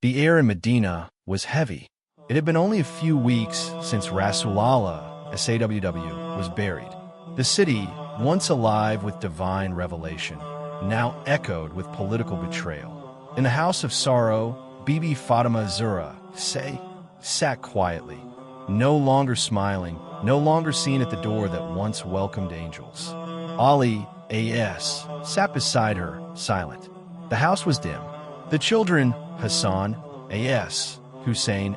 The air in Medina was heavy. It had been only a few weeks since Rasulullah SAW was buried. The city, once alive with divine revelation, now echoed with political betrayal. In the house of sorrow, Bibi Fatima sat quietly, no longer smiling, no longer seen at the door that once welcomed angels. Ali sat beside her, silent. The house was dim. The children, Hassan Hussain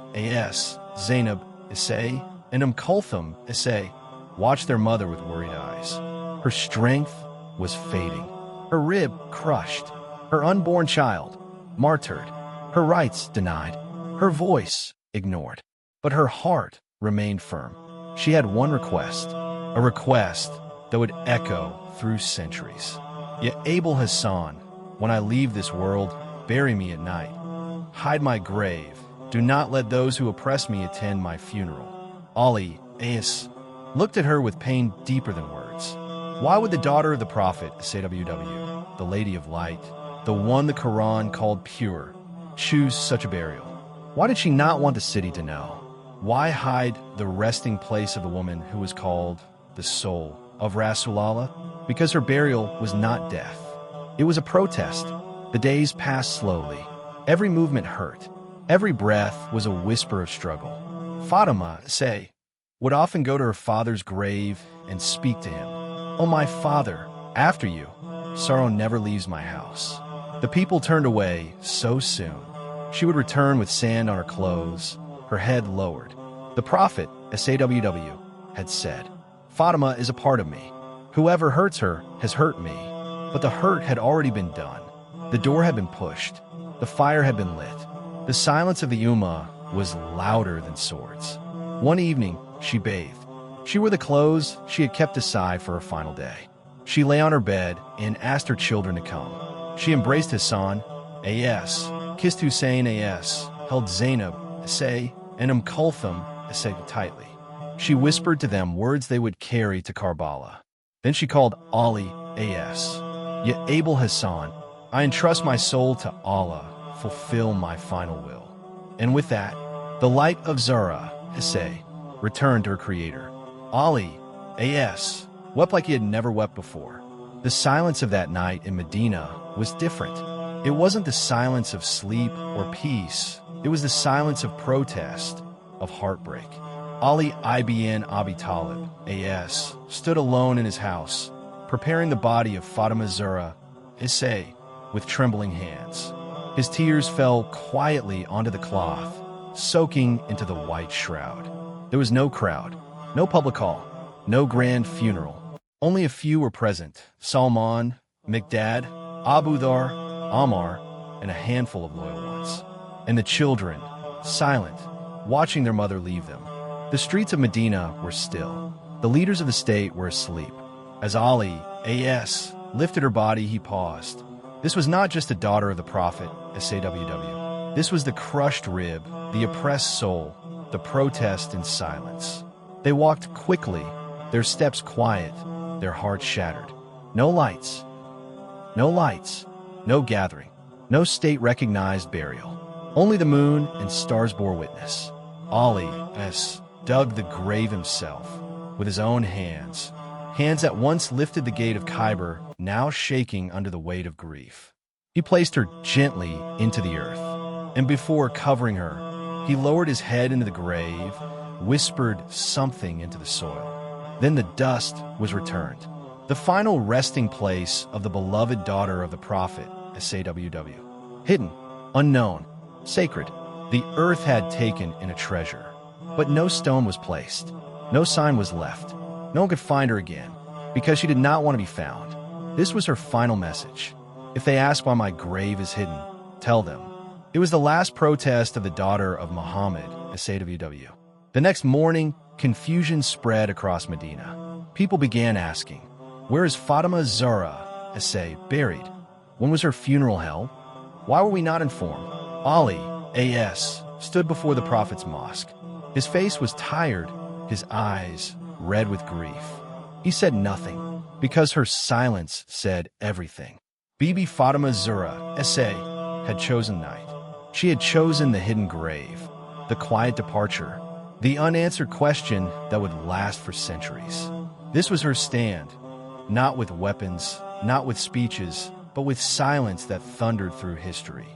Zainab and Kulthum watched their mother with worried eyes. Her strength was fading, her rib crushed, her unborn child martyred, her rights denied, her voice ignored. But her heart remained firm. She had one request, a request that would echo through centuries. Ya Abul Hassan, when I leave this world, bury me at night. Hide my grave. Do not let those who oppress me attend my funeral. Ali looked at her with pain deeper than words. Why would the daughter of the Prophet, SAW, the Lady of Light, the one the Quran called pure, choose such a burial? Why did she not want the city to know? Why hide the resting place of the woman who was called the soul of Rasulullah? Because her burial was not death. It was a protest. The days passed slowly. Every movement hurt. Every breath was a whisper of struggle. Fatima would often go to her father's grave and speak to him. "Oh, my father, after you, sorrow never leaves my house." The people turned away so soon. She would return with sand on her clothes, her head lowered. The Prophet, SAW, had said, "Fatima is a part of me. Whoever hurts her has hurt me." But the hurt had already been done. The door had been pushed. The fire had been lit. The silence of the Ummah was louder than swords. One evening, she bathed. She wore the clothes she had kept aside for her final day. She lay on her bed and asked her children to come. She embraced Hassan, kissed Hussain, held Zainab, and Kulthum, tightly. She whispered to them words they would carry to Karbala. Then she called Ali, Ya Abul Hassan, I entrust my soul to Allah, fulfill my final will. And with that, the light of Zahra, returned to her creator. Ali, wept like he had never wept before. The silence of that night in Medina was different. It wasn't the silence of sleep or peace. It was the silence of protest, of heartbreak. Ali ibn Abi Talib, stood alone in his house, preparing the body of Fatima Zahra, with trembling hands. His tears fell quietly onto the cloth, soaking into the white shroud. There was no crowd, no public hall, no grand funeral. Only a few were present: Salman, Miqdad, Abu Dhar, Ammar, and a handful of loyal ones. And the children, silent, watching their mother leave them. The streets of Medina were still. The leaders of the state were asleep. As Ali, lifted her body, he paused. This was not just a daughter of the Prophet, SAW. This was the crushed rib, the oppressed soul, the protest in silence. They walked quickly, their steps quiet, their hearts shattered. No lights, no gathering, no state-recognized burial. Only the moon and stars bore witness. Ali dug the grave himself with his own hands, hands that once lifted the gate of Khyber, now shaking under the weight of grief. He placed her gently into the earth, and before covering her, he lowered his head into the grave, whispered something into the soil. Then the dust was returned, the final resting place of the beloved daughter of the Prophet, SAW. Hidden, unknown, sacred, the earth had taken in a treasure. But no stone was placed, no sign was left. No one could find her again, because she did not want to be found. This was her final message. If they ask why my grave is hidden, tell them. It was the last protest of the daughter of Muhammad, SAW. The next morning, confusion spread across Medina. People began asking, where is Fatima Zahra, buried? When was her funeral held? Why were we not informed? Ali, stood before the Prophet's mosque. His face was tired, his eyes red with grief. He said nothing, because her silence said everything. Bibi Fatima Zahra, had chosen night. She had chosen the hidden grave, the quiet departure, the unanswered question that would last for centuries. This was her stand, not with weapons, not with speeches, but with silence that thundered through history.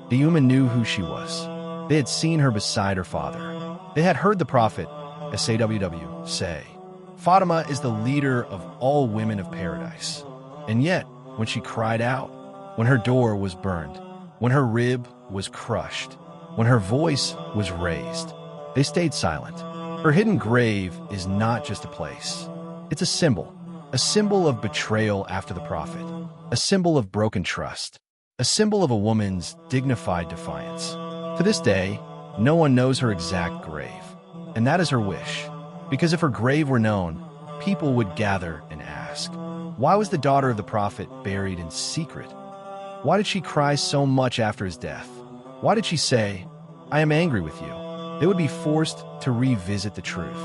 The Ummah knew who she was. They had seen her beside her father. They had heard the Prophet, SAWW, say, "Fatima is the leader of all women of paradise." And yet, when she cried out, when her door was burned, when her rib was crushed, when her voice was raised, they stayed silent. Her hidden grave is not just a place. It's a symbol of betrayal after the Prophet, a symbol of broken trust, a symbol of a woman's dignified defiance. To this day, no one knows her exact grave, and that is her wish. Because if her grave were known, people would gather and ask, why was the daughter of the Prophet buried in secret? Why did she cry so much after his death? Why did she say, "I am angry with you"? They would be forced to revisit the truth.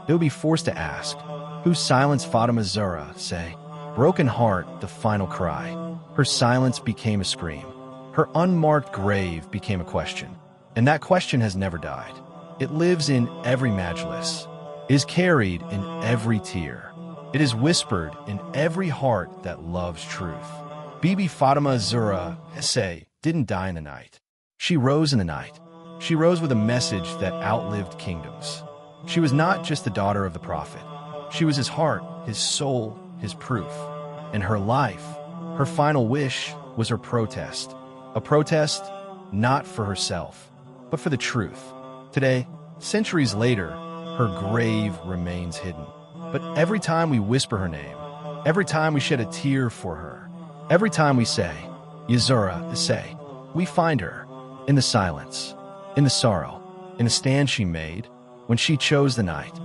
They would be forced to ask, who silenced Fatima Zahra? Say, broken heart, the final cry. Her silence became a scream. Her unmarked grave became a question. And that question has never died. It lives in every majlis, is carried in every tear. It is whispered in every heart that loves truth. Bibi Fatima Zahra SA didn't die in the night. She rose in the night. She rose with a message that outlived kingdoms. She was not just the daughter of the Prophet. She was his heart, his soul, his proof. And her life, her final wish, was her protest. A protest not for herself, but for the truth. Today, centuries later, her grave remains hidden. But every time we whisper her name, every time we shed a tear for her, every time we say, "Ya Zahra," we find her in the silence, in the sorrow, in the stand she made when she chose the night,